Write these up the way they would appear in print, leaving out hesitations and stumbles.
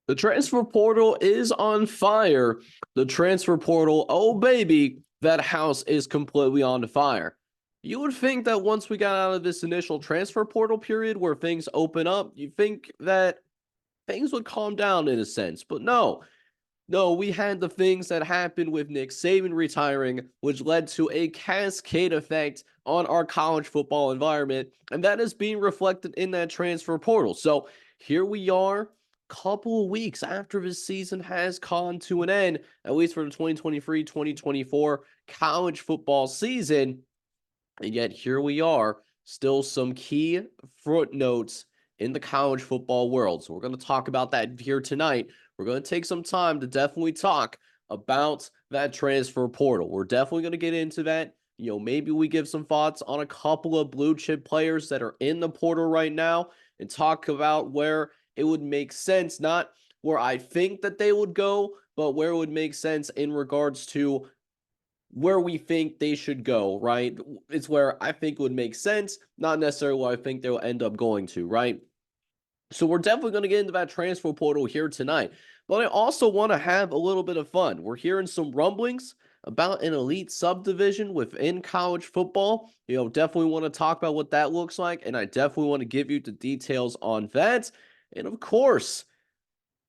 The transfer portal is on fire. The transfer portal, oh baby, that house is completely on fire. You would think that once we got out of this initial transfer portal period where things open up, you think that things would calm down in a sense. But no, no, we had the things that happened with Nick Saban retiring, which led to a cascade effect on our college football environment, and that is being reflected in that transfer portal. So here we are, couple of weeks after this season has come to an end, at least for the 2023-2024 college football season. And yet here we are, still some key footnotes in the college football world. So we're going to talk about that here tonight. We're going to take some time to definitely talk about that transfer portal. We're definitely going to get into that. Maybe we give some thoughts on a couple of blue chip players that are in the portal right now and talk about where it would make sense, not where I think that they would go, but where it would make sense in regards to where we think they should go, right? It's where I think it would make sense, not necessarily where I think they'll end up going to, right? So we're definitely going to get into that transfer portal here tonight. But I also want to have a little bit of fun. We're hearing some rumblings about an elite subdivision within college football. Definitely want to talk about what that looks like. And I definitely want to give you the details on that. And of course,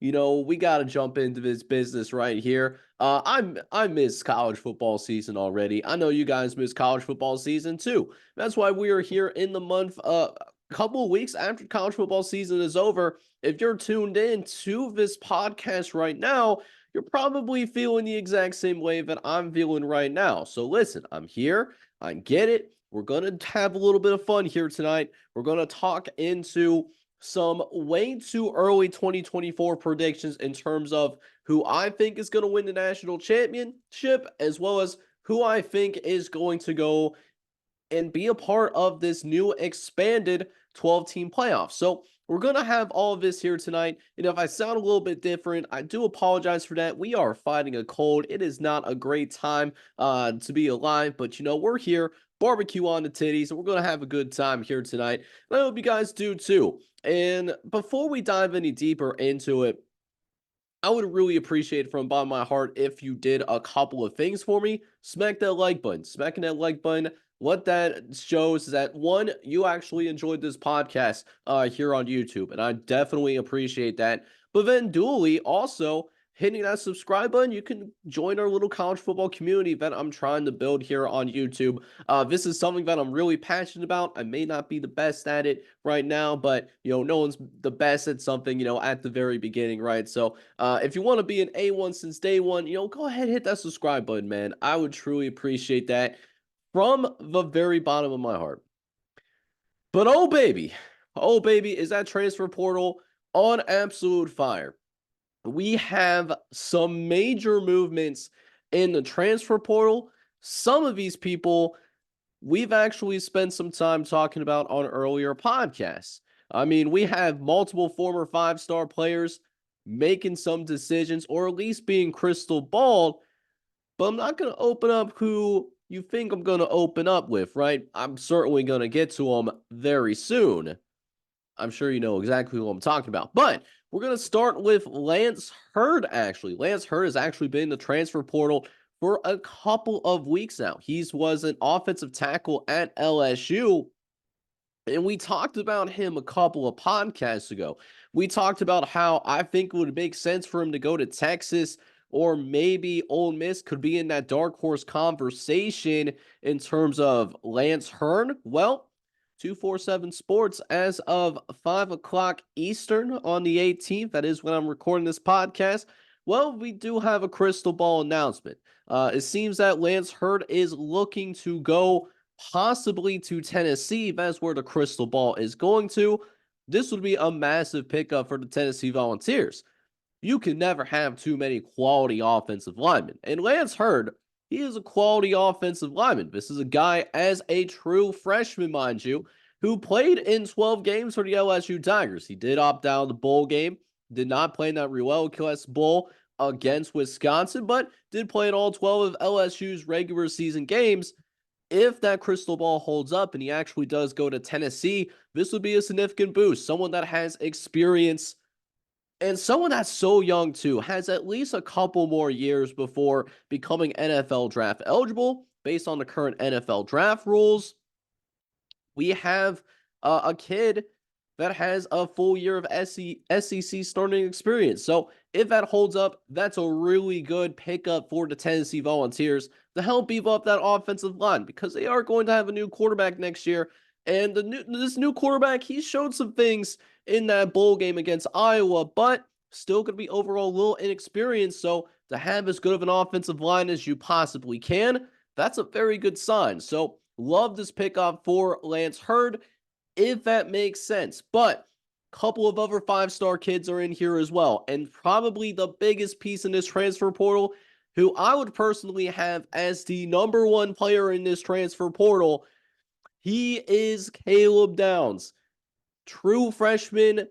we got to jump into this business right here. I miss college football season already. I know you guys miss college football season too. That's why we are here in the month, a couple of weeks after college football season is over. If you're tuned in to this podcast right now, you're probably feeling the exact same way that I'm feeling right now. So listen, I'm here. I get it. We're going to have a little bit of fun here tonight. We're going to talk into some way too early 2024 predictions in terms of who I think is going to win the national championship, as well as who I think is going to go and be a part of this new expanded 12-team playoff. So we're going to have all of this here tonight. And if I sound a little bit different, I do apologize for that. We are fighting a cold. It is not a great time to be alive, but we're here, barbecue on the titties, and we're going to have a good time here tonight. And I hope you guys do too. And before we dive any deeper into it, I would really appreciate it from the bottom of my heart if you did a couple of things for me. Smack that like button. Smacking that like button, what that shows is that, one, you actually enjoyed this podcast here on YouTube, and I definitely appreciate that. But then duly, also, hitting that subscribe button, you can join our little college football community that I'm trying to build here on YouTube. This is something that I'm really passionate about. I may not be the best at it right now, but, no one's the best at something, at the very beginning, right? So if you want to be an A1 since day one, go ahead, hit that subscribe button, man. I would truly appreciate that from the very bottom of my heart. But oh baby, is that transfer portal on absolute fire. We have some major movements in the transfer portal. Some of these people we've actually spent some time talking about on earlier podcasts. I mean, we have multiple former five-star players making some decisions, or at least being crystal balled, but I'm not going to open up who you think I'm going to open up with, right? I'm certainly going to get to them very soon. I'm sure you know exactly who I'm talking about. But we're going to start with Lance Hurd, actually. Lance Hurd has actually been in the transfer portal for a couple of weeks now. He was an offensive tackle at LSU, and we talked about him a couple of podcasts ago. We talked about how I think it would make sense for him to go to Texas, or maybe Ole Miss could be in that dark horse conversation in terms of Lance Hurd. Well, 247 Sports, as of 5 o'clock Eastern on the 18th, that is when I'm recording this podcast, well, we do have a crystal ball announcement. It seems that Lance Hurd is looking to go possibly to Tennessee. That's where the crystal ball is going to. This would be a massive pickup for the Tennessee Volunteers. You can never have too many quality offensive linemen. And Lance Hurd, he is a quality offensive lineman. This is a guy, as a true freshman, mind you, who played in 12 games for the LSU Tigers. He did opt out of the bowl game, did not play in that Ruel-Quest Bowl against Wisconsin, but did play in all 12 of LSU's regular season games. If that crystal ball holds up and he actually does go to Tennessee, this would be a significant boost. Someone that has experience And someone that's so young too has at least a couple more years before becoming NFL draft eligible based on the current NFL draft rules. We have a kid that has a full year of SEC starting experience. So if that holds up, that's a really good pickup for the Tennessee Volunteers to help beef up that offensive line because they are going to have a new quarterback next year. And this new quarterback, he showed some things in that bowl game against Iowa, but still going to be overall a little inexperienced. So to have as good of an offensive line as you possibly can, that's a very good sign. So love this pickup for Lance Hurd, if that makes sense. But a couple of other five-star kids are in here as well. And probably the biggest piece in this transfer portal, who I would personally have as the number one player in this transfer portal, he is Caleb Downs. True freshman.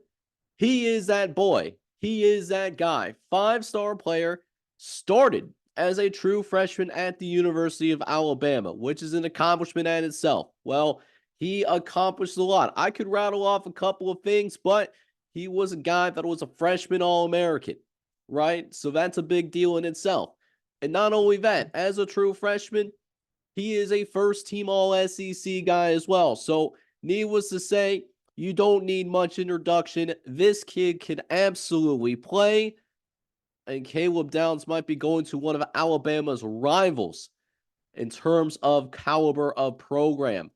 He is that boy. He is that guy. Five-star player, started as a true freshman at the University of Alabama, which is an accomplishment in itself. Well, he accomplished a lot. I could rattle off a couple of things, but he was a guy that was a freshman All-American, right? So that's a big deal in itself. And not only that, as a true freshman, he is a first-team All-SEC guy as well. So needless to say, you don't need much introduction. This kid can absolutely play. And Caleb Downs might be going to one of Alabama's rivals in terms of caliber of program.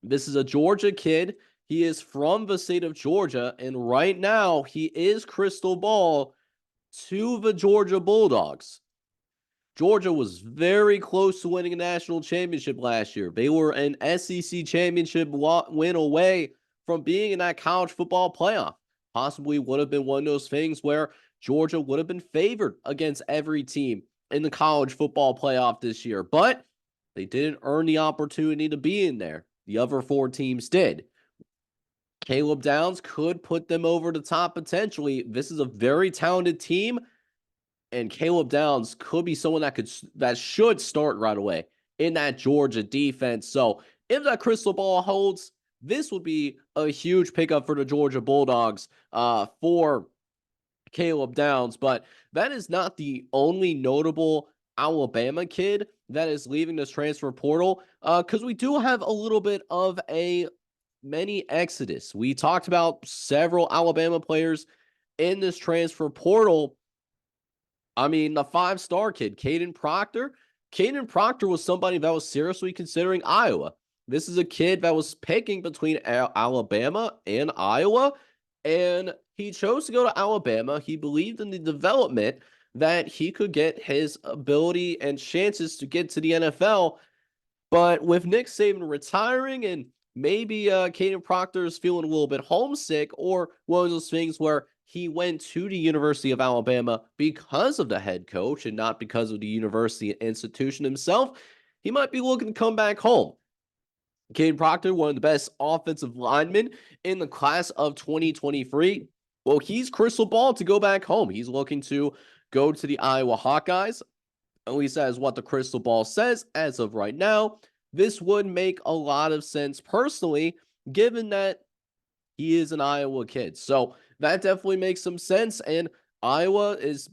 This is a Georgia kid. He is from the state of Georgia. And right now, he is crystal ball to the Georgia Bulldogs. Georgia was very close to winning a national championship last year. They were an SEC championship win away from being in that college football playoff. Possibly would have been one of those things where Georgia would have been favored against every team in the college football playoff this year, but they didn't earn the opportunity to be in there. The other four teams did. Caleb Downs could put them over the top potentially. This is a very talented team, and Caleb Downs could be someone that should start right away in that Georgia defense. So if that crystal ball holds, this would be a huge pickup for the Georgia Bulldogs for Caleb Downs. But that is not the only notable Alabama kid that is leaving this transfer portal, because we do have a little bit of a mini exodus. We talked about several Alabama players in this transfer portal. I mean, the five-star kid, Caden Proctor. Caden Proctor was somebody that was seriously considering Iowa. This is a kid that was picking between Alabama and Iowa, and he chose to go to Alabama. He believed in the development that he could get his ability and chances to get to the NFL. But with Nick Saban retiring and maybe Caden Proctor is feeling a little bit homesick, or one of those things where he went to the University of Alabama because of the head coach and not because of the university institution himself, he might be looking to come back home. Caden Proctor, one of the best offensive linemen in the class of 2023. Well, he's crystal ball to go back home. He's looking to go to the Iowa Hawkeyes. At least that is what the crystal ball says as of right now. This would make a lot of sense personally, given that he is an Iowa kid. So that definitely makes some sense. And Iowa is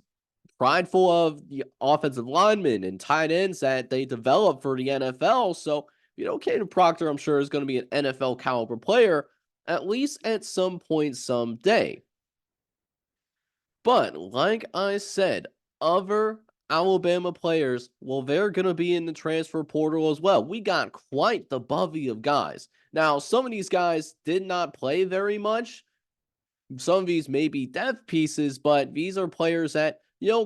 prideful of the offensive linemen and tight ends that they develop for the NFL. So, Caden Proctor, I'm sure, is going to be an NFL caliber player, at least at some point someday. But like I said, other Alabama players, well, they're going to be in the transfer portal as well. We got quite the bevy of guys. Now, some of these guys did not play very much. Some of these may be depth pieces, but these are players that,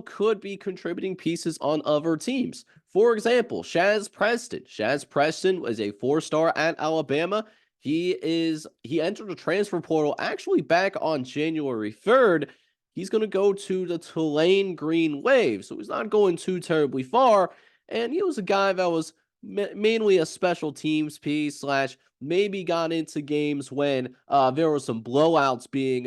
could be contributing pieces on other teams. For example, Shaz Preston. Shaz Preston was a 4-star at Alabama. He entered the transfer portal actually back on January 3rd. He's going to go to the Tulane Green Wave, so he's not going too terribly far. And he was a guy that was mainly a special teams piece / maybe got into games when there were some blowouts being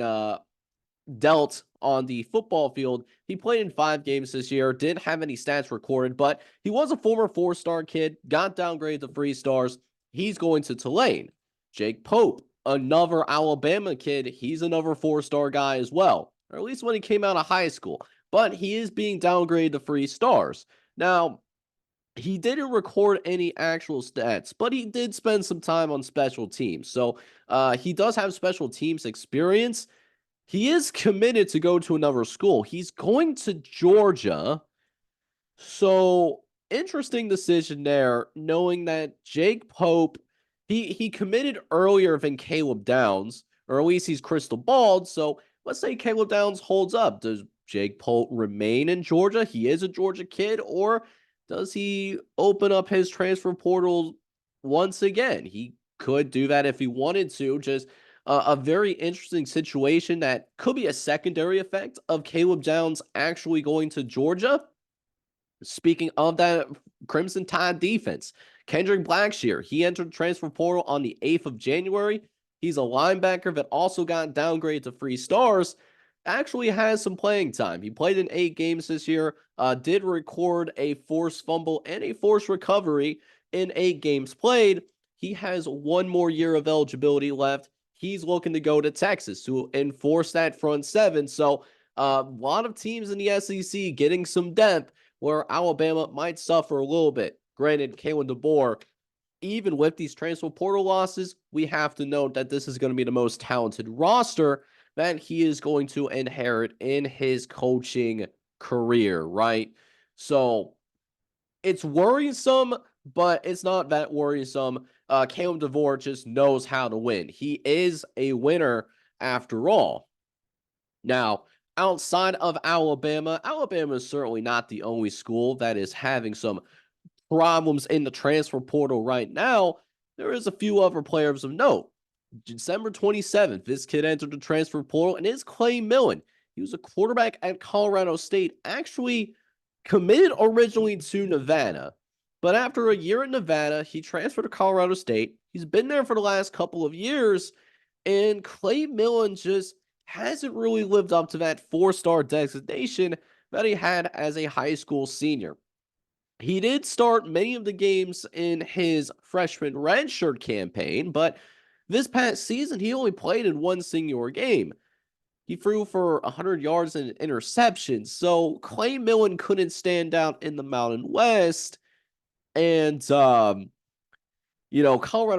dealt on the football field. He played in 5 games this year, didn't have any stats recorded, but he was a former 4-star kid, got downgraded to 3 stars. He's going to Tulane. Jake Pope, another Alabama kid, he's another 4-star guy as well. or at least when he came out of high school. But he is being downgraded to 3 stars. Now, he didn't record any actual stats, but he did spend some time on special teams. So he does have special teams experience. He is committed to go to another school. He's going to Georgia. So interesting decision there, knowing that Jake Pope, he committed earlier than Caleb Downs, or at least he's crystal balled. So let's say Caleb Downs holds up. Does Jake Pope remain in Georgia? He is a Georgia kid, or does he open up his transfer portal once again? He could do that if he wanted to. Just a very interesting situation that could be a secondary effect of Caleb Downs actually going to Georgia. Speaking of that Crimson Tide defense, Kendrick Blackshear, he entered the transfer portal on the 8th of January. He's a linebacker that also got downgraded to 3 stars. Actually has some playing time. He played in 8 games this year, did record a forced fumble and a forced recovery in 8 games played. He has 1 more year of eligibility left. He's looking to go to Texas to enforce that front 7. So a lot of teams in the SEC getting some depth where Alabama might suffer a little bit. Granted, Kalen DeBoer, even with these transfer portal losses, we have to note that this is going to be the most talented roster that he is going to inherit in his coaching career, right? So it's worrisome, but it's not that worrisome. Kalen DeBoer just knows how to win. He is a winner after all. Now, outside of Alabama, Alabama is certainly not the only school that is having some problems in the transfer portal right now. There is a few other players of note. December 27th, this kid entered the transfer portal, and it's Clay Millen. He was a quarterback at Colorado State, actually committed originally to Nevada. But after a year in Nevada, he transferred to Colorado State. He's been there for the last couple of years, and Clay Millen just hasn't really lived up to that 4-star designation that he had as a high school senior. He did start many of the games in his freshman redshirt campaign, but this past season he only played in 1 singular game. He threw for 100 yards and an interception, so Clay Millen couldn't stand out in the Mountain West, and Colorado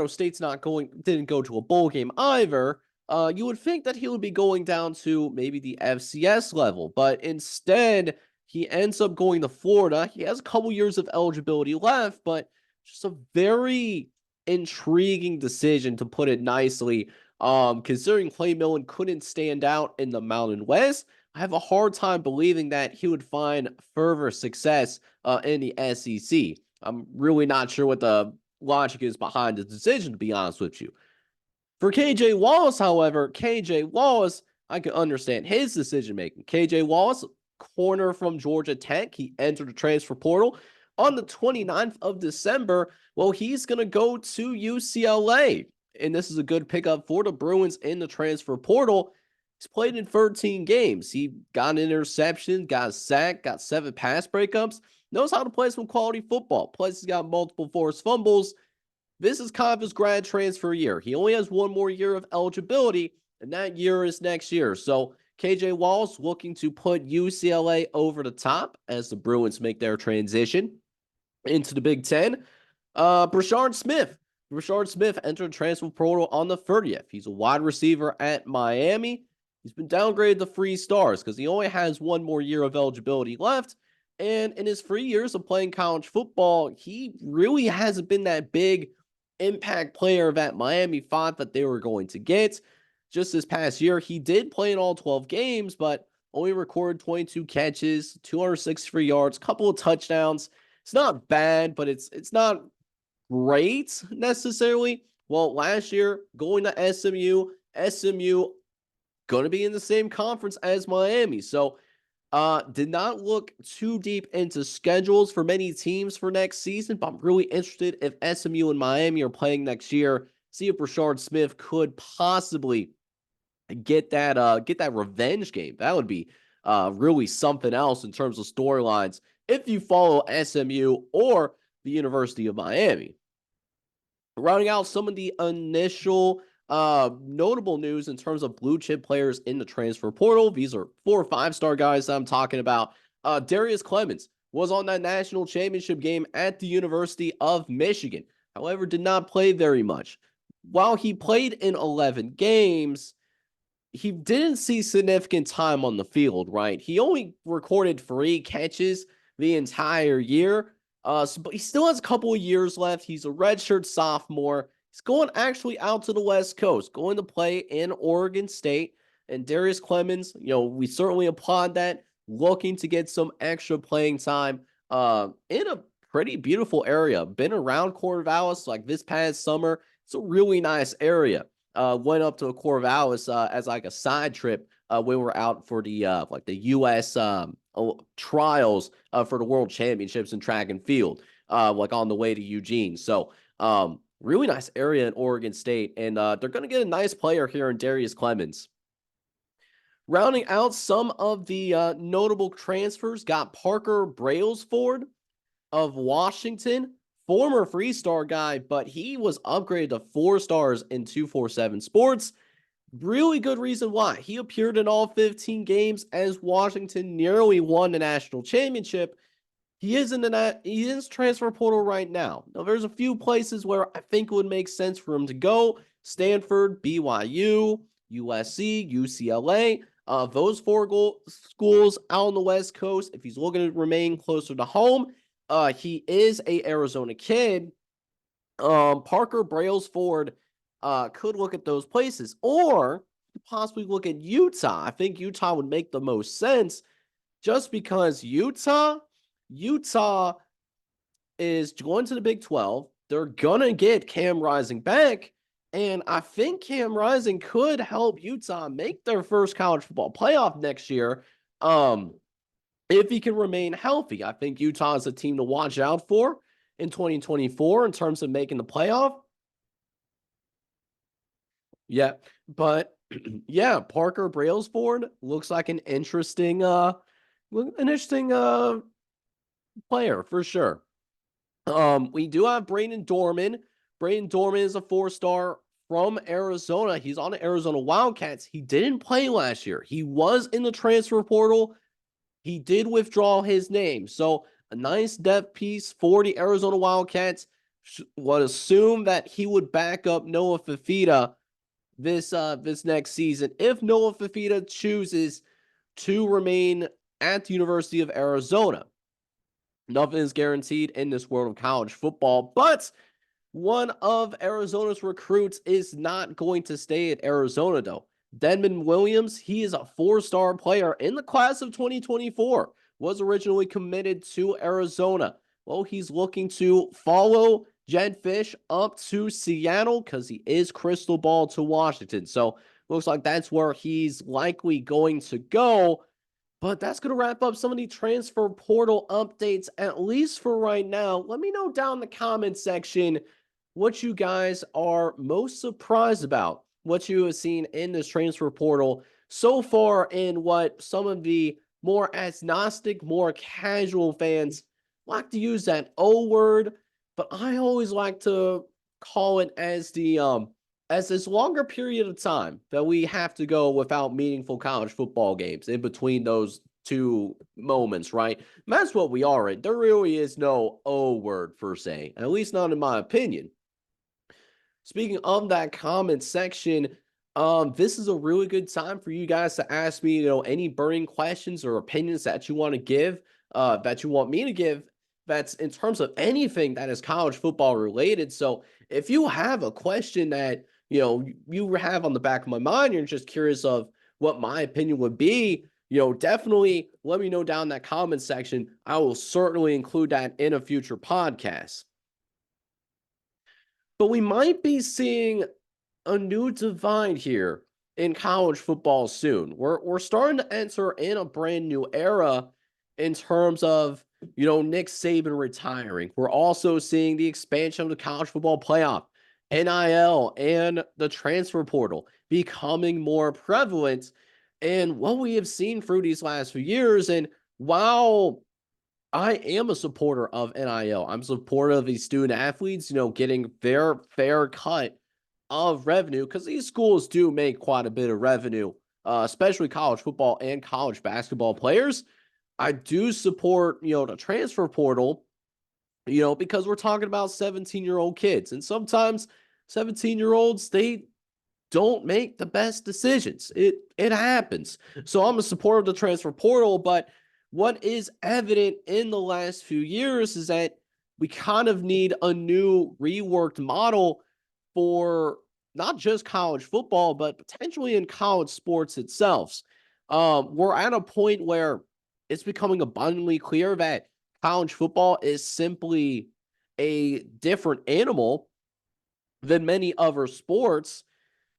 State's didn't go to a bowl game either. You would think that he would be going down to maybe the FCS level, but instead he ends up going to Florida. He has a couple years of eligibility left, but just a very intriguing decision, to put it nicely. Considering Clay Millen couldn't stand out in the Mountain West, I have a hard time believing that he would find further success in the SEC. I'm really not sure what the logic is behind the decision, to be honest with you. For KJ Wallace, however, KJ Wallace, I can understand his decision making. KJ Wallace, corner from Georgia Tech, he entered the transfer portal on the 29th of December. Well, he's going to go to UCLA, and this is a good pickup for the Bruins in the transfer portal. He's played in 13 games. He got an interception, got a sack, got 7 pass breakups, knows how to play some quality football. Plus, he's got multiple forced fumbles. This is kind of his grad transfer year. He only has 1 more year of eligibility, and that year is next year. So KJ Wallace looking to put UCLA over the top as the Bruins make their transition into the Big Ten. Brashard Smith. Brashard Smith entered transfer portal on the 30th. He's a wide receiver at Miami. He's been downgraded to 3 stars because he only has 1 more year of eligibility left. And in his 3 years of playing college football, he really hasn't been that big impact player that Miami thought that they were going to get. Just this past year, he did play in all 12 games, but only recorded 22 catches, 263 yards, couple of touchdowns. It's not bad, but it's not great necessarily. Well, last year, going to SMU going to be in the same conference as Miami. So did not look too deep into schedules for many teams for next season, but I'm really interested if SMU and Miami are playing next year. See if Brashard Smith could possibly get that revenge game. That would be really something else in terms of storylines if you follow SMU or the University of Miami. Rounding out some of the initial Notable news in terms of blue chip players in the transfer portal. These are 4 or 5-star guys that I'm talking about. Darius Clemens was on that national championship game at the University of Michigan. However, did not play very much. While he played in 11 games, he didn't see significant time on the field, right? He only recorded 3 catches the entire year. But he still has a couple of years left. He's a redshirt sophomore. He's going actually out to the West Coast, going to play in Oregon State. And Darius Clemens, we certainly applaud that, looking to get some extra playing time in a pretty beautiful area. Been around Corvallis like this past summer. It's a really nice area. Went up to Corvallis as like a side trip when we were out for the the U.S. Trials for the World Championships in track and field, like on the way to Eugene. So really nice area in Oregon State, and they're going to get a nice player here in Darius Clemens. Rounding out some of the notable transfers, got Parker Brailsford of Washington, former 3-star guy, but he was upgraded to 4 stars in 247 Sports. Really good reason why. He appeared in all 15 games as Washington nearly won the national championship. He is transfer portal right now. Now, there's a few places where I think it would make sense for him to go. Stanford, BYU, USC, UCLA. Those 4 schools out on the West Coast. If he's looking to remain closer to home, he is a Arizona kid. Parker Brailsford could look at those places, or possibly look at Utah. I think Utah would make the most sense, just because Utah is going to the Big 12. They're gonna get Cam Rising back, and I think Cam Rising could help Utah make their first college football playoff next year. If he can remain healthy, I think Utah is a team to watch out for in 2024 in terms of making the playoff. Yeah, but yeah, Parker Brailsford looks like an interesting player for sure. We do have Brayden Dorman. Brayden Dorman is a 4-star from Arizona. He's on the Arizona Wildcats. He didn't play last year. He was in the transfer portal. He did withdraw his name. So a nice depth piece for the Arizona Wildcats. Would assume that he would back up Noah Fifita this next season if Noah Fifita chooses to remain at the University of Arizona. Nothing is guaranteed in this world of college football, but one of Arizona's recruits is not going to stay at Arizona, though. Denman Williams, he is a 4-star player in the class of 2024, was originally committed to Arizona. Well, he's looking to follow Jed Fish up to Seattle because he is crystal ball to Washington. So looks like that's where he's likely going to go. But that's going to wrap up some of the transfer portal updates, at least for right now. Let me know down in the comments section what you guys are most surprised about, what you have seen in this transfer portal so far, and what some of the more agnostic, more casual fans like to use that O word, but I always like to call it as this longer period of time that we have to go without meaningful college football games in between those 2 moments, right? And that's what we are in. There really is no O word per se, at least not in my opinion. Speaking of that comment section, this is a really good time for you guys to ask me, any burning questions or opinions that you want to give, that you want me to give, that's in terms of anything that is college football related. So if you have a question that, you have on the back of my mind, you're just curious of what my opinion would be, definitely let me know down in that comment section. I will certainly include that in a future podcast. But we might be seeing a new divide here in college football soon. We're starting to enter in a brand new era in terms of, Nick Saban retiring. We're also seeing the expansion of the college football playoff, NIL, and the transfer portal becoming more prevalent. And what we have seen through these last few years, and while I am a supporter of NIL, I'm a supporter of these student athletes, getting their fair cut of revenue, because these schools do make quite a bit of revenue, especially college football and college basketball players. I do support, the transfer portal, because we're talking about 17-year-old kids. And sometimes 17-year-olds, they don't make the best decisions. It happens. So I'm a supporter of the transfer portal, but what is evident in the last few years is that we kind of need a new reworked model for not just college football, but potentially in college sports itself. We're at a point where it's becoming abundantly clear that college football is simply a different animal than many other sports.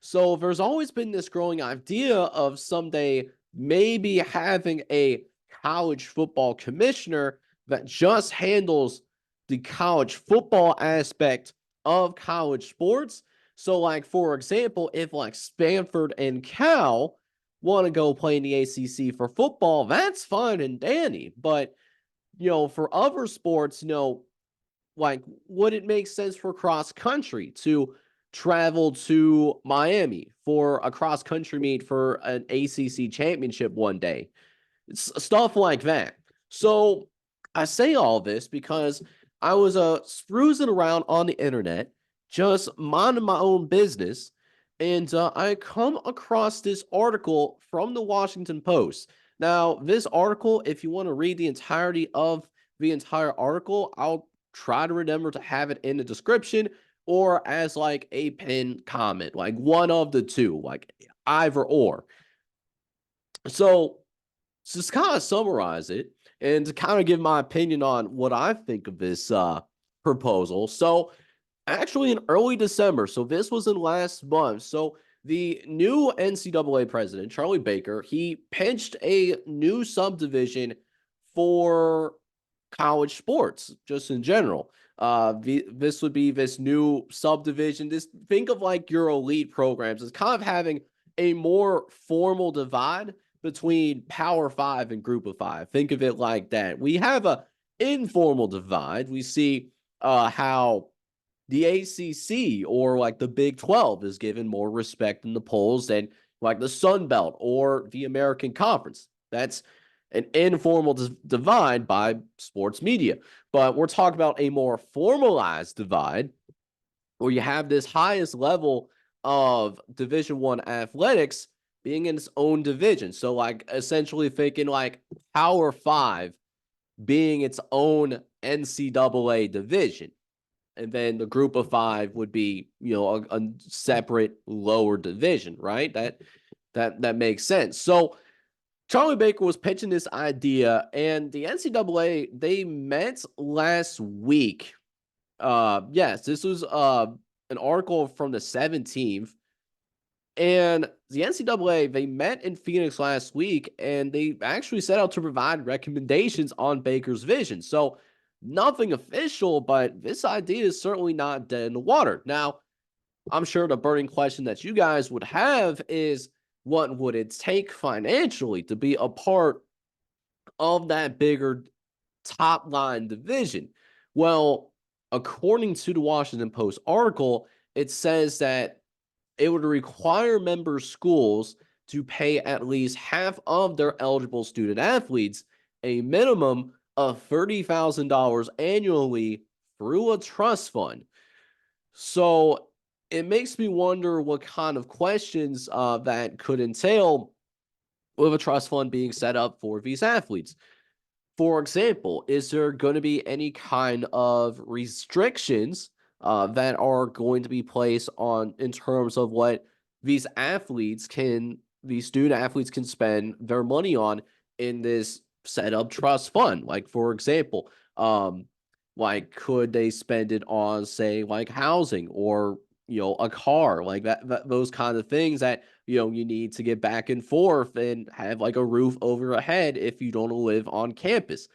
So there's always been this growing idea of someday maybe having a college football commissioner that just handles the college football aspect of college sports. So, like, for example, if like Stanford and Cal want to go play in the ACC for football, that's fine and dandy. But, for other sports, like, would it make sense for cross country to travel to Miami for a cross country meet for an ACC championship one day? It's stuff like that. So I say all this because I was sprucing around on the internet, just minding my own business, and I come across this article from the Washington Post. Now, this article, if you want to read the entirety of the entire article, I'll try to remember to have it in the description or as like a pinned comment, like one of the two, like either or. So to just kind of summarize it and to kind of give my opinion on what I think of this proposal. So, actually, in early December, so this was in last month. So, the new NCAA president, Charlie Baker, he pitched a new subdivision for college sports, just in general. This would be this new subdivision. This, think of like your elite programs as kind of having a more formal divide between Power Five and Group of Five. Think of it like that. We have a informal divide. We see how the ACC or like the Big 12 is given more respect in the polls than like the Sun Belt or the American Conference. That's an informal divide by sports media. But we're talking about a more formalized divide where you have this highest level of Division One athletics being in its own division. So, like, essentially thinking like Power Five being its own NCAA division. And then the Group of Five would be, a separate lower division, right? That makes sense. So Charlie Baker was pitching this idea, and the NCAA, they met last week. Yes, this was an article from the 17th. And the NCAA, they met in Phoenix last week, and they actually set out to provide recommendations on Baker's vision. So nothing official, but this idea is certainly not dead in the water. Now, I'm sure the burning question that you guys would have is, what would it take financially to be a part of that bigger top line division? Well, according to the Washington Post article, it says that it would require member schools to pay at least half of their eligible student athletes a minimum of $30,000 annually through a trust fund. So it makes me wonder what kind of questions that could entail with a trust fund being set up for these athletes. For example, is there going to be any kind of restrictions that are going to be placed on in terms of what these student athletes can spend their money on in this setup trust fund? Like, for example, like, could they spend it on, say, like housing or a car, like those kind of things that you need to get back and forth and have like a roof over your head if you don't live on campus?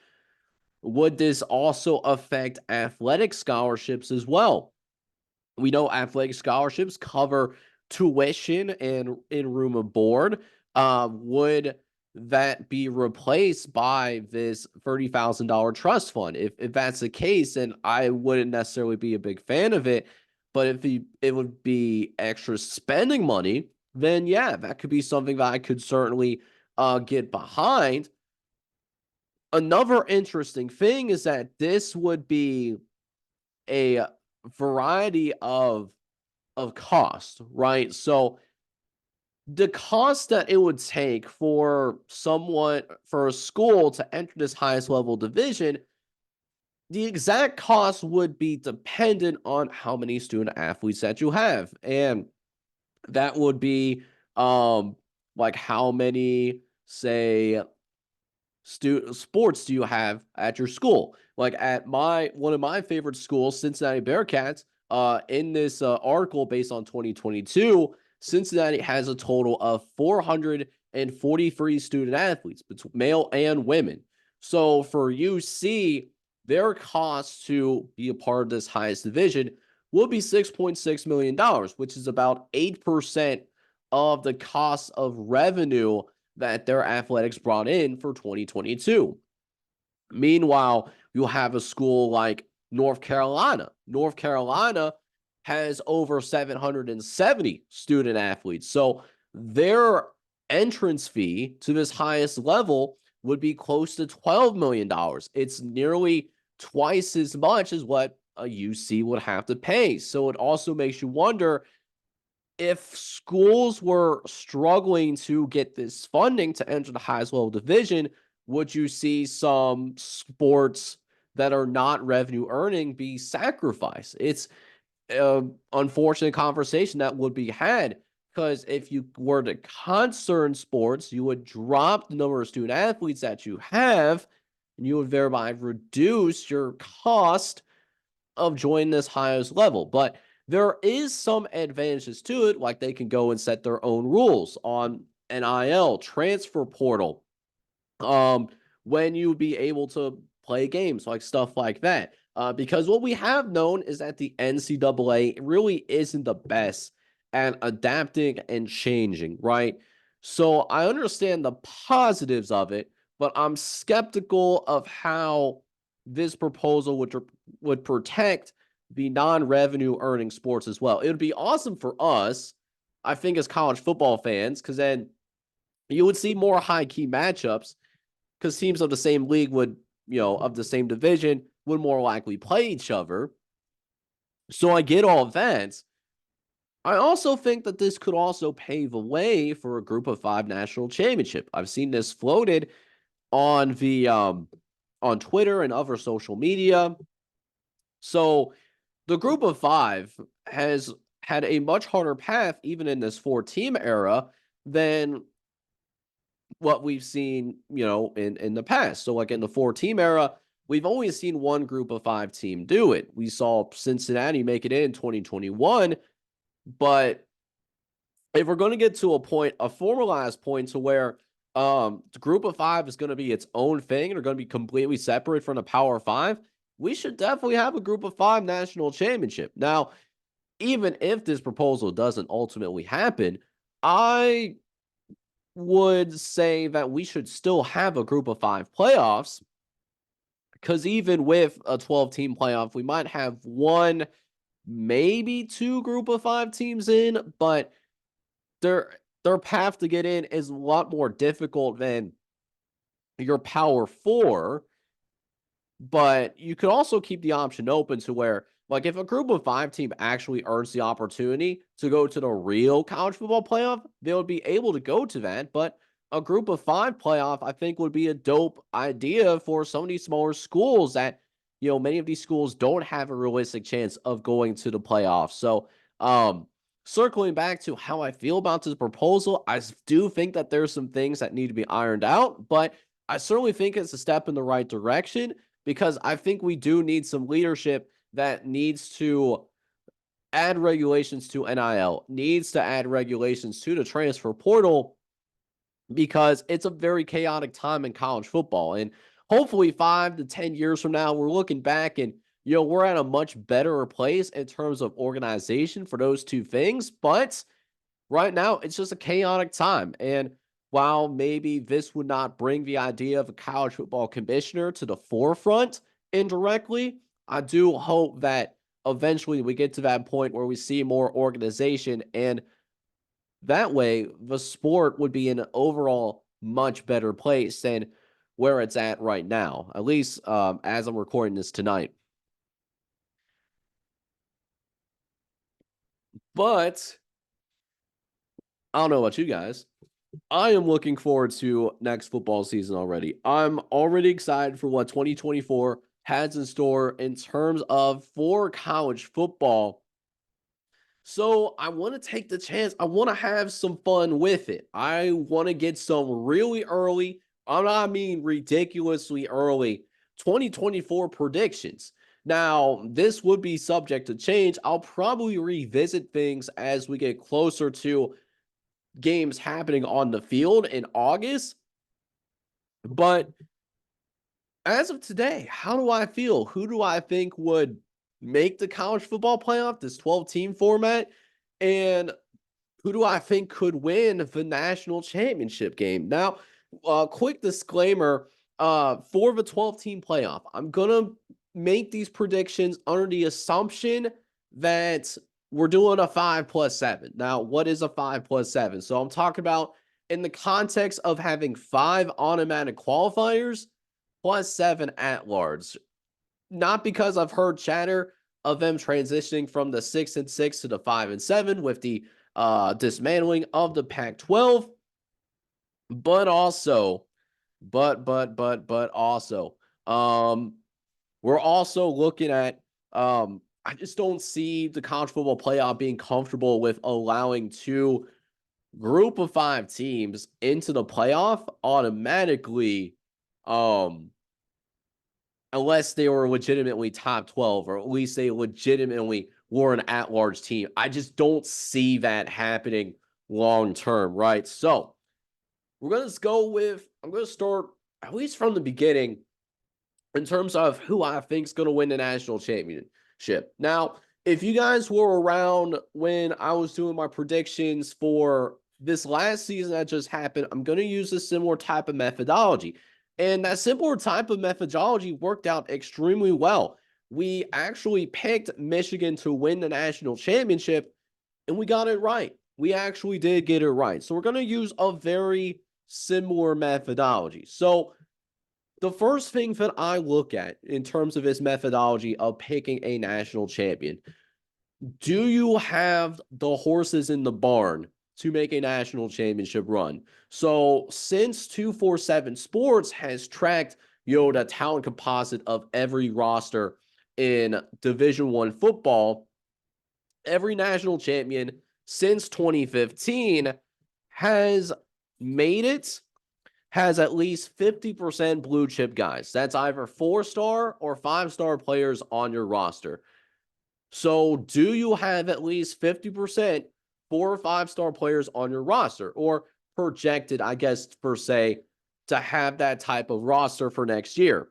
Would this also affect athletic scholarships as well? We know athletic scholarships cover tuition and in room and board. Would that be replaced by this $30,000 trust fund? If that's the case, then I wouldn't necessarily be a big fan of it. But if it would be extra spending money, then yeah, that could be something that I could certainly get behind. Another interesting thing is that this would be a variety of cost, right? So the cost that it would take for a school to enter this highest level division, the exact cost would be dependent on how many student athletes that you have. And that would be like how many, say, sports do you have at your school? Like at one of my favorite schools, Cincinnati Bearcats, in this article based on 2022, Cincinnati has a total of 443 student athletes, between male and women. So for UC, their cost to be a part of this highest division will be $6.6 million, which is about 8% of the cost of revenue that their athletics brought in for 2022. Meanwhile, you'll have a school like North Carolina. North Carolina has over 770 student athletes. So their entrance fee to this highest level would be close to $12 million. It's nearly twice as much as what a UC would have to pay. So it also makes you wonder, if schools were struggling to get this funding to enter the highest level division, would you see some sports that are not revenue earning be sacrificed? It's an unfortunate conversation that would be had, because if you were to concern sports, you would drop the number of student athletes that you have, and you would thereby reduce your cost of joining this highest level. But there is some advantages to it, like they can go and set their own rules on NIL, transfer portal, um, when you would be able to play games, like stuff like that. Because what we have known is that the NCAA really isn't the best at adapting and changing, right? So I understand the positives of it, but I'm skeptical of how this proposal would protect the non-revenue earning sports as well. It would be awesome for us, I think, as college football fans, because then you would see more high key matchups, because teams of the same league would, of the same division, would more likely play each other. So I get all of that. I also think that this could also pave a way for a group of five national championship. I've seen this floated on the on Twitter and other social media. So the group of five has had a much harder path, even in this four-team era, than what we've seen, in the past. So like in the four-team era, we've only seen one group of five team do it. We saw Cincinnati make it in 2021, but if we're going to get to a formalized point to where the group of five is going to be its own thing and are going to be completely separate from the Power Five, we should definitely have a group of five national championship. Now, even if this proposal doesn't ultimately happen, I would say that we should still have a group of five playoffs, because even with a 12-team playoff, we might have one, maybe two group of five teams in, but their path to get in is a lot more difficult than your Power Four. But you could also keep the option open to where, like, if a group of five team actually earns the opportunity to go to the real college football playoff, they would be able to go to that. But a group of five playoff, I think, would be a dope idea for some of these smaller schools that, many of these schools don't have a realistic chance of going to the playoffs. So, circling back to how I feel about this proposal, I do think that there's some things that need to be ironed out, but I certainly think it's a step in the right direction, because I think we do need some leadership that needs to add regulations to NIL, needs to add regulations to the transfer portal, because it's a very chaotic time in college football. And hopefully 5 to 10 years from now, we're looking back and, we're at a much better place in terms of organization for those two things. But right now, it's just a chaotic time. And while maybe this would not bring the idea of a college football commissioner to the forefront indirectly, I do hope that eventually we get to that point where we see more organization, and that way the sport would be in an overall much better place than where it's at right now, at least as I'm recording this tonight. But I don't know about you guys. I am looking forward to next football season already. I'm already excited for what 2024 has in store in terms of for college football. So I want to take the chance. I want to have some fun with it. I want to get some really early, I mean ridiculously early 2024 predictions. Now, this would be subject to change. I'll probably revisit things as we get closer to games happening on the field in August. But as of today, how do I feel? Who do I think would make the college football playoff, this 12-team format? And who do I think could win the national championship game? Now, quick disclaimer for the 12-team playoff, I'm going to make these predictions under the assumption that we're doing a 5+7. Now, what is a 5+7? So I'm talking about in the context of having 5 automatic qualifiers plus 7 at large. Not because I've heard chatter of them transitioning from the 6-6 to the 5-7 with the dismantling of the Pac-12, but also, but also, we're also looking at, I just don't see the college football playoff being comfortable with allowing 2 group of 5 teams into the playoff automatically, unless they were legitimately top 12, or at least they legitimately were an at-large team. I just don't see that happening long term, right? So we're going to go with, I'm going to start at least from the beginning in terms of who I think is going to win the national championship. Now, if you guys were around when I was doing my predictions for this last season that just happened, I'm going to use a similar type of methodology. And that similar type of methodology worked out extremely well. We actually picked Michigan to win the national championship, and we got it right. We actually did get it right. So we're going to use a very similar methodology. So the first thing that I look at in terms of this methodology of picking a national champion, do you have the horses in the barn to make a national championship run? So since 247 Sports has tracked, the talent composite of every roster in Division I football, every national champion since 2015 has made it, has at least 50% blue chip guys. That's either 4-star or 5-star players on your roster. So do you have at least 50% 4 or 5-star players on your roster, or projected, I guess, per se, to have that type of roster for next year?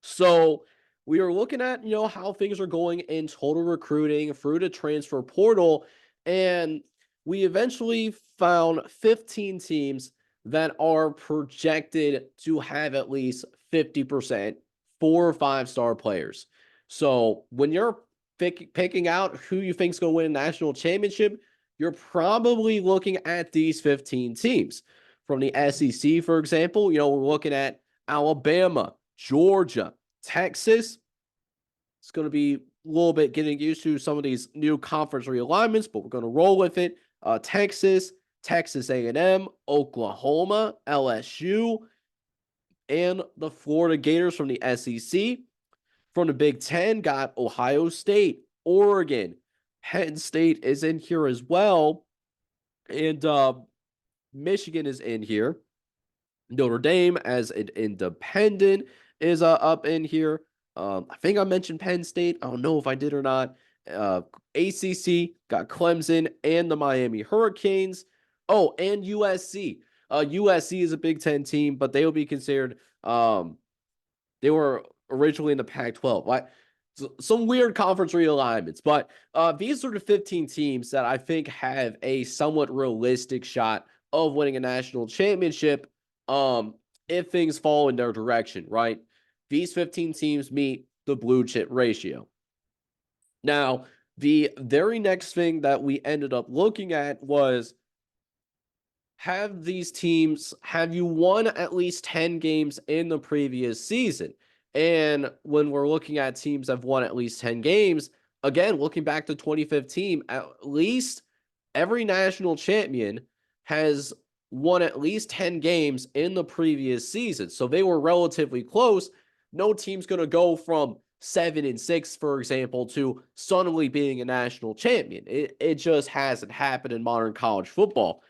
So we are looking at, how things are going in total recruiting through the transfer portal. And we eventually found 15 teams that are projected to have at least 50% 4 or 5-star players. So when you're picking out who you think is going to win a national championship, you're probably looking at these 15 teams. From the SEC, for example, we're looking at Alabama, Georgia, Texas. It's going to be a little bit getting used to some of these new conference realignments, but we're going to roll with it. Texas, Texas A&M, Oklahoma, LSU, and the Florida Gators from the SEC. From the Big Ten, got Ohio State, Oregon, Penn State is in here as well, and Michigan is in here. Notre Dame as an independent is up in here. I think I mentioned Penn State. I don't know if I did or not. ACC got Clemson and the Miami Hurricanes. Oh, and USC. USC is a Big Ten team, but they will be considered. They were originally in the Pac-12. Some weird conference realignments, but these are the 15 teams that I think have a somewhat realistic shot of winning a national championship if things fall in their direction, right? These 15 teams meet the blue chip ratio. Now, the very next thing that we ended up looking at was, have you won at least 10 games in the previous season? And when we're looking at teams that have won at least 10 games, again, looking back to 2015, at least every national champion has won at least 10 games in the previous season. So they were relatively close. No team's going to go from 7-6, for example, to suddenly being a national champion. It just hasn't happened in modern college football.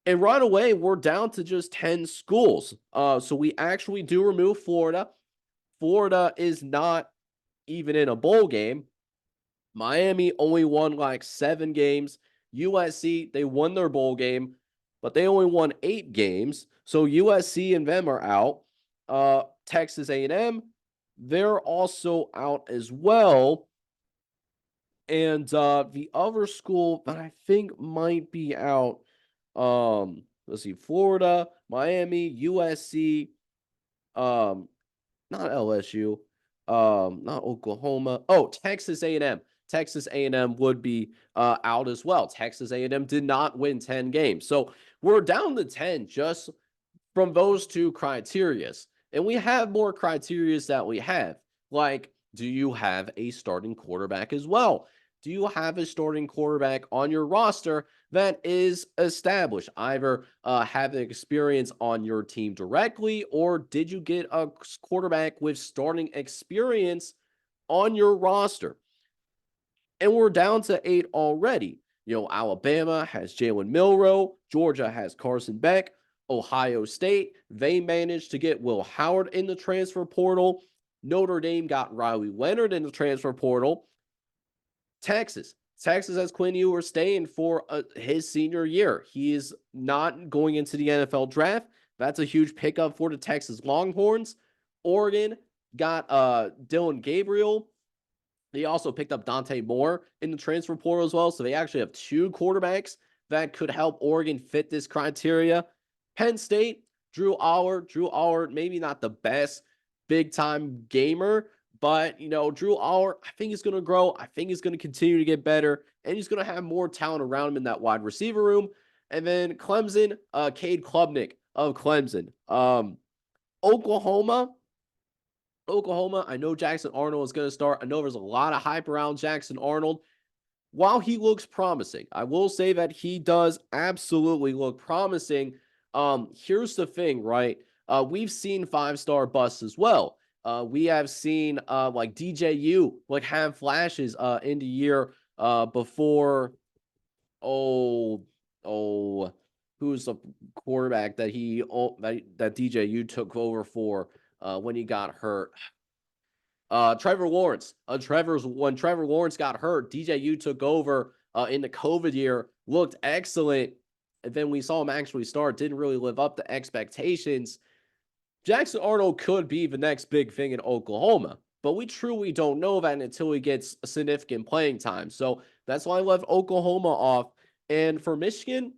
And right away, we're down to just 10 schools. So we actually do remove Florida. Florida is not even in a bowl game. Miami only won like 7 games. USC, they won their bowl game, but they only won 8 games. So USC and them are out. Texas A&M, they're also out as well. And the other school that I think might be out, let's see, Florida, Miami, USC, um, not LSU, not Oklahoma. Oh, Texas A&M. Texas A&M would be out as well. Texas A&M did not win 10 games. So we're down to 10 just from those two criterias. And we have more criterias that we have. Like, do you have a starting quarterback as well? Do you have a starting quarterback on your roster that is established? Either have the experience on your team directly, or did you get a quarterback with starting experience on your roster? And we're down to 8 already. Alabama has Jalen Milroe. Georgia has Carson Beck. Ohio State, they managed to get Will Howard in the transfer portal. Notre Dame got Riley Leonard in the transfer portal. Texas has Quinn Ewers staying for his senior year. He is not going into the NFL draft. That's a huge pickup for the Texas Longhorns. Oregon got Dylan Gabriel. They also picked up Dante Moore in the transfer portal as well. So they actually have 2 quarterbacks that could help Oregon fit this criteria. Penn State, Drew Aller, maybe not the best big-time gamer, but, Drew Aller, I think he's going to grow. I think he's going to continue to get better, and he's going to have more talent around him in that wide receiver room. And then Clemson, Cade Klubnik of Clemson. Oklahoma, I know Jackson Arnold is going to start. I know there's a lot of hype around Jackson Arnold. While he looks promising, I will say that he does absolutely look promising. Here's the thing, right? We've seen 5-star busts as well. We have seen like DJU have flashes in the year before. Oh, who's the quarterback that that DJU took over for when he got hurt? Trevor Lawrence. When Trevor Lawrence got hurt, DJU took over in the COVID year, looked excellent, and then we saw him actually start. Didn't really live up to expectations. Jackson Arnold could be the next big thing in Oklahoma, but we truly don't know that until he gets a significant playing time. So that's why I left Oklahoma off. And for Michigan,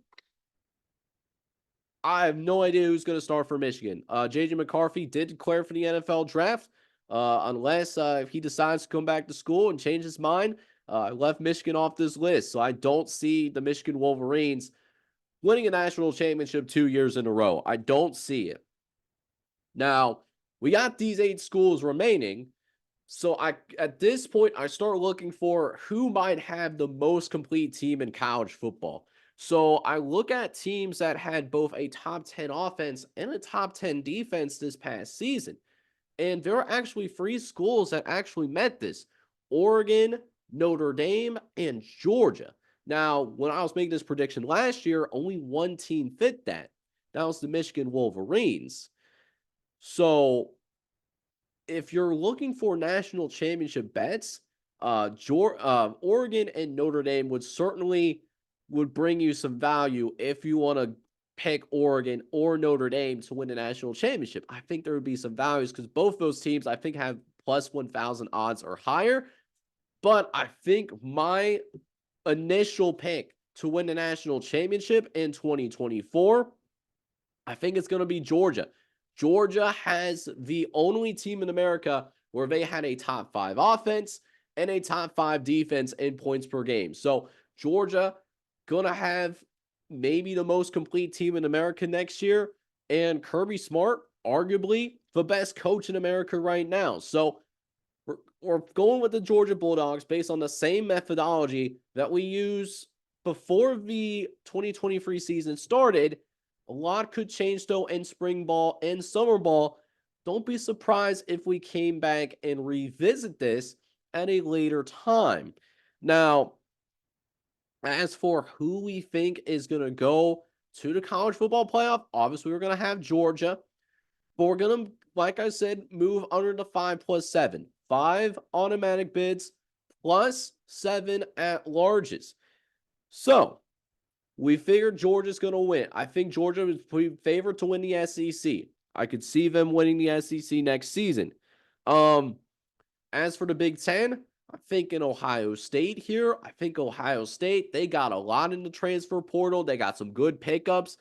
I have no idea who's going to start for Michigan. JJ McCarthy did declare for the NFL draft. Unless if he decides to come back to school and change his mind, I left Michigan off this list. So I don't see the Michigan Wolverines winning a national championship 2 years in a row. I don't see it. Now, we got these 8 schools remaining. So at this point, I start looking for who might have the most complete team in college football. So I look at teams that had both a top 10 offense and a top 10 defense this past season. And there are actually 3 schools that actually met this: Oregon, Notre Dame, and Georgia. Now, when I was making this prediction last year, only one team fit that. That was the Michigan Wolverines. So if you're looking for national championship bets, Oregon and Notre Dame would bring you some value if you want to pick Oregon or Notre Dame to win the national championship. I think there would be some values because both those teams, I think, have plus 1,000 odds or higher. But I think my initial pick to win the national championship in 2024, I think it's going to be Georgia. Georgia has the only team in America where they had a top 5 offense. and a top 5 defense in points per game. So Georgia going to have maybe the most complete team in America next year, and Kirby Smart, arguably the best coach in America right now. So we're going with the Georgia Bulldogs based on the same methodology that we use before the 2023 season started. A lot could change though in spring ball and summer ball. Don't be surprised if we came back and revisit this at a later time. Now, as for who we think is going to go to the college football playoff, obviously we're going to have Georgia. But we're going to, like I said, move under the 5+7. 5 automatic bids plus 7 at larges. So we figured Georgia's going to win. I think Georgia is favored to win the SEC. I could see them winning the SEC next season. As for the Big Ten, I'm thinking Ohio State here. I think Ohio State, they got a lot in the transfer portal. They got some good pickups.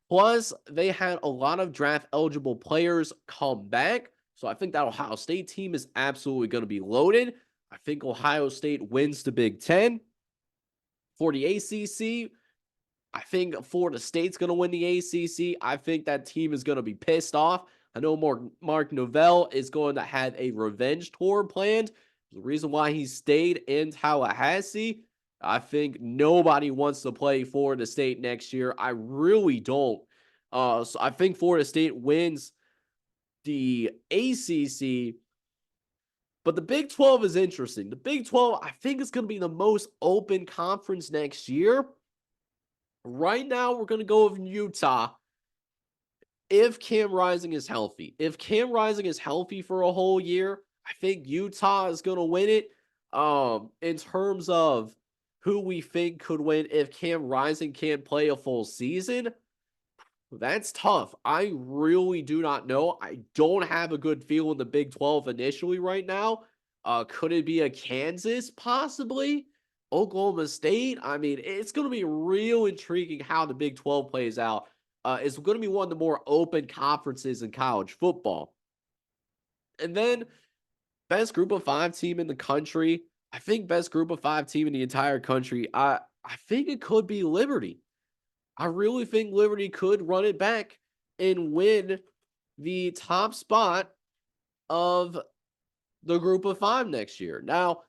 Plus, they had a lot of draft eligible players come back. So I think that Ohio State team is absolutely going to be loaded. I think Ohio State wins the Big Ten. For the ACC, I think Florida State's going to win the ACC. I think that team is going to be pissed off. I know Mark Novell is going to have a revenge tour planned. The reason why he stayed in Tallahassee, I think nobody wants to play Florida State next year. I really don't. So I think Florida State wins the ACC. But the Big 12 is interesting. The Big 12, I think, is going to be the most open conference next year. Right now, we're going to go with Utah if Cam Rising is healthy. If Cam Rising is healthy for a whole year, I think Utah is going to win it. In terms of who we think could win if Cam Rising can't play a full season, that's tough. I really do not know. I don't have a good feel in the Big 12 initially right now. Could it be a Kansas? Possibly. Oklahoma State? I mean, it's going to be real intriguing how the Big 12 plays out. It's going to be one of the more open conferences in college football. And then, best group of 5 team in the country. I think best group of 5 team in the entire country. I think it could be Liberty. I really think Liberty could run it back and win the top spot of the group of 5 next year. Now,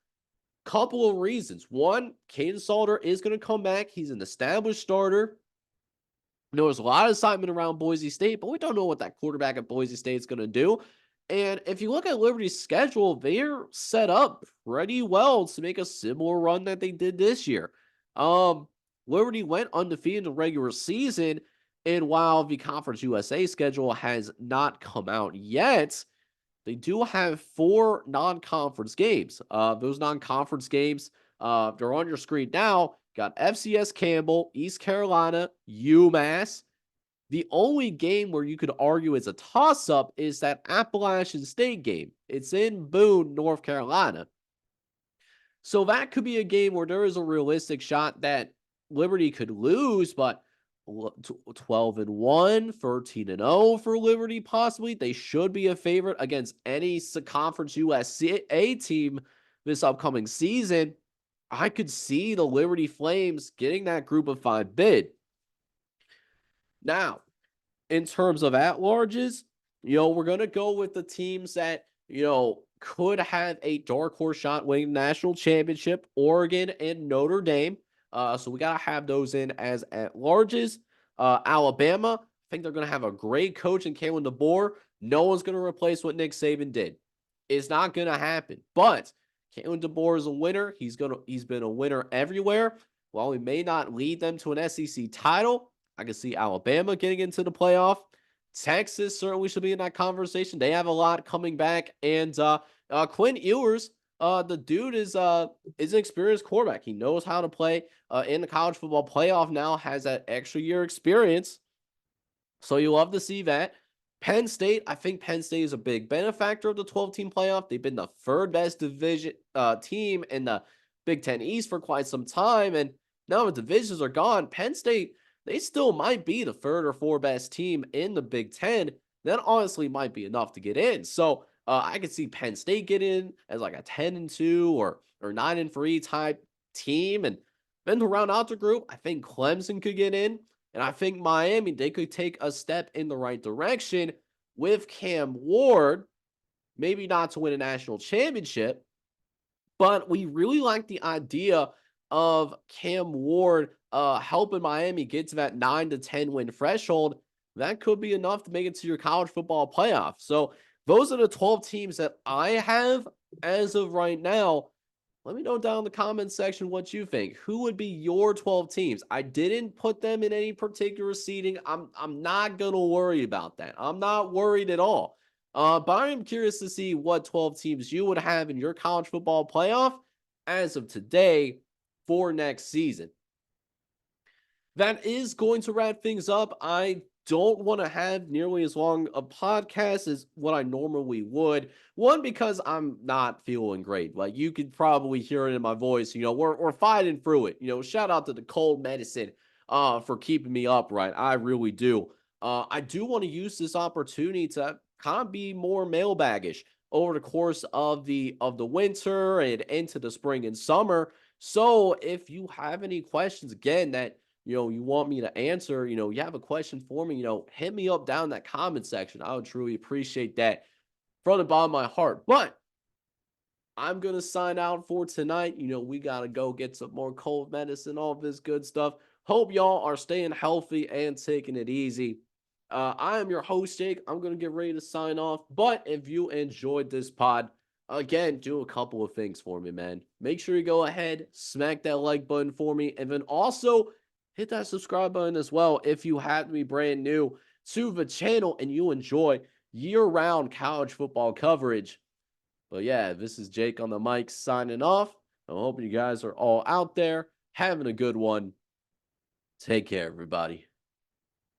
couple of reasons. One, Caden Salter is going to come back. He's an established starter. There's a lot of excitement around Boise State, but we don't know what that quarterback at Boise State is going to do. And if you look at Liberty's schedule, they're set up pretty well to make a similar run that they did this year. Liberty went undefeated in the regular season, and while the Conference USA schedule has not come out yet, they do have 4 non-conference games. Those non-conference games, they're on your screen now. Got FCS Campbell, East Carolina, UMass. The only game where you could argue is a toss-up is that Appalachian State game. It's in Boone, North Carolina. So that could be a game where there is a realistic shot that Liberty could lose, but 12-1, 13-0 for Liberty possibly. They should be a favorite against any Conference USA team this upcoming season. I could see the Liberty Flames getting that group of 5 bid. Now, in terms of at-larges, we're going to go with the teams that, could have a dark horse shot winning the national championship, Oregon and Notre Dame. So we got to have those in as at-larges. Alabama, I think they're going to have a great coach in Kalen DeBoer. No one's going to replace what Nick Saban did. It's not going to happen. But Kalen DeBoer is a winner. He's been a winner everywhere. While he may not lead them to an SEC title, I can see Alabama getting into the playoff. Texas certainly should be in that conversation. They have a lot coming back. And Quinn Ewers, the dude is an experienced quarterback. He knows how to play in the college football playoff now, has that extra year experience. So you love to see that. Penn State, I think Penn State is a big benefactor of the 12-team playoff. They've been the 3rd best division team in the Big Ten East for quite some time. And now the divisions are gone. Penn State, they still might be the 3rd or 4th best team in the Big Ten. That honestly might be enough to get in. So I could see Penn State get in as like a 10-2 or 9-3 type team. And then to round out the group, I think Clemson could get in. And I think Miami, they could take a step in the right direction with Cam Ward, maybe not to win a national championship, but we really like the idea of Cam Ward helping Miami get to that 9 to 10 win threshold. That could be enough to make it to your college football playoff. So those are the 12 teams that I have as of right now. Let me know down in the comments section what you think. Who would be your 12 teams? I didn't put them in any particular seeding. I'm not gonna worry about that. I'm not worried at all. But I am curious to see what 12 teams you would have in your college football playoff as of today for next season. That is going to wrap things up. I don't want to have nearly as long a podcast as what I normally would. One, because I'm not feeling great. Like you could probably hear it in my voice. We're fighting through it. Shout out to the cold medicine for keeping me upright. I really do. I do want to use this opportunity to kind of be more mailbaggish over the course of the winter and into the spring and summer. So if you have any questions again that you want me to answer, you have a question for me, hit me up down in that comment section. I would truly appreciate that from the bottom of my heart. But I'm going to sign out for tonight. We got to go get some more cold medicine, all this good stuff. Hope y'all are staying healthy and taking it easy. I am your host, Jake. I'm going to get ready to sign off. But if you enjoyed this pod, again, do a couple of things for me, man. Make sure you go ahead, smack that like button for me, and then also hit that subscribe button as well if you happen to be brand new to the channel and you enjoy year-round college football coverage. But yeah, this is Jake on the mic signing off. I'm hoping you guys are all out there having a good one. Take care, everybody.